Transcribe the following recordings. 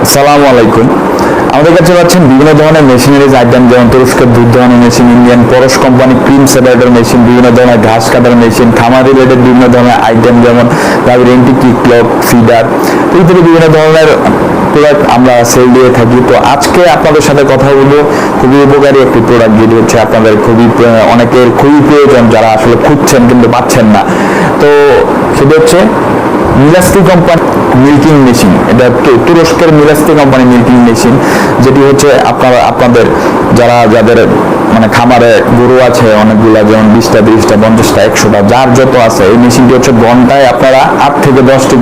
আসসালামু আলাইকুম। আমাদের কাছে পাচ্ছেন বিভিন্ন ধরনের মেশিনারিজ আইটেম, যেমন তুরস্কের দুধ দোহানো মেশিন, ইন্ডিয়ান পরশ কোম্পানি ক্রিম সেপারেটর মেশিন, বিভিন্ন ধরনের ঘাস কাটার মেশিন, খামার রিলেটেড বিভিন্ন ধরনের আইটেম, যেমন গাভীর এন্টিকি ক্লক ফিডার ইত্যাদি বিভিন্ন ধরনের প্রোডাক্ট আমরা সেল দিয়ে থাকি। তো আজকে আপনাদের সাথে কথা বলবো খুবই উপকারী একটি প্রোডাক্ট, যেটি হচ্ছে আপনাদের অনেকের খুবই প্রয়োজন, যারা আসলে খুঁজছেন কিন্তু পাচ্ছেন না। তো সেটা হচ্ছে মিলাস্তি কোম্পানি মিল্কিং মেশিন। এটা তুরস্কের মিলাস্তি কোম্পানি মিল্কিং মেশিন, যেটি হচ্ছে আপনাদের যাদের মানে খামারে গরু আছে অনেকগুলা, যেমন 20টা 30টা 50টা 100টা যার যত আছে, এই মেশিনটি হচ্ছে ঘন্টায় আপনারা 8 থেকে 10টি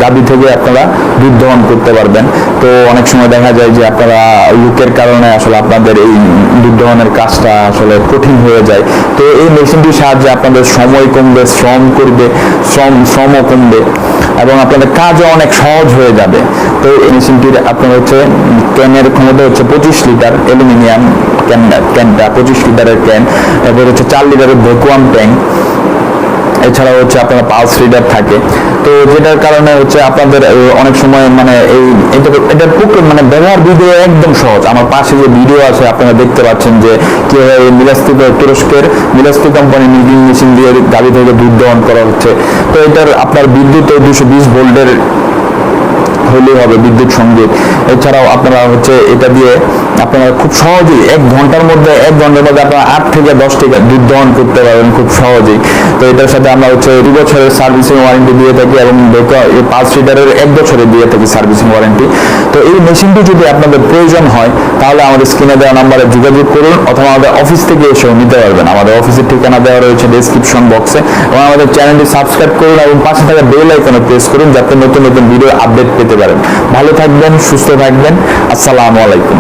গাভী থেকে আপনারা দুধ দহন করতে পারবেন। তো অনেক সময় দেখা যায় যে আপনারা লোকের কারণে আসলে আপনাদের এই দুধ দহনের কাজটা আসলে কঠিন হয়ে যায়। তো এই মেশিনটির সাহায্যে আপনাদের সময় কমবে, শ্রমও কমবে এবং আপনাদের কাজও অনেক সহজ হয়ে যাবে। তো এই মেশিনটির আপনার হচ্ছে ক্যানের ক্ষমতা হচ্ছে 25 লিটার অ্যালুমিনিয়াম ক্যানটা 25 লিটারের ক্যান, এরপর হচ্ছে 4 লিটারের ভ্যাকুয়াম ট্যাঙ্ক, এছাড়াও হচ্ছে আপনার পালস রিডার থাকে। তো যেটার কারণে হচ্ছে আপনাদের অনেক সময় মানে এটার মানে ব্যবহার ভিডিও একদম সহজ। আমার পাশে যে ভিডিও আছে আপনারা দেখতে পাচ্ছেন যে কিভাবে তুরস্কের মিলাস্তি কোম্পানি মিল্কিং মেশিন দিয়ে গাভী থেকে দুধ দহন করা হচ্ছে। তো এটার আপনার বিদ্যুৎ 220 ভোল্টের হলেই হবে, বিদ্যুৎ সংযোগ। এছাড়াও আপনারা হচ্ছে এটা দিয়ে আপনারা খুব সহজেই 1 ঘন্টার মধ্যে আপনারা 8 থেকে 10টি দুধ দহন করতে পারবেন খুব সহজেই। তো এটার সাথে আমরা হচ্ছে 2 বছরের সার্ভিসিং ওয়ারেন্টি দিয়ে থাকি এবং 5 লিটারের 1 বছরে দিয়ে থাকি সার্ভিসিং ওয়ারেন্টি। তো এই মেশিনটি যদি আপনাদের প্রয়োজন হয় তাহলে আমাদের স্ক্রিনে দেওয়া নাম্বারে যোগাযোগ করুন, অথবা আমাদের অফিস থেকে এসেও নিতে পারবেন। আমাদের অফিসের ঠিকানা দেওয়া রয়েছে ডেসক্রিপশন বক্সে, এবং আমাদের চ্যানেলটি সাবস্ক্রাইব করুন এবং পাশে থাকা বেল আইকনে প্রেস করুন, যাতে নতুন নতুন ভিডিও আপডেট পেতে পারেন। ভালো থাকবেন, সুস্থ থাকবেন। আসসালামু আলাইকুম।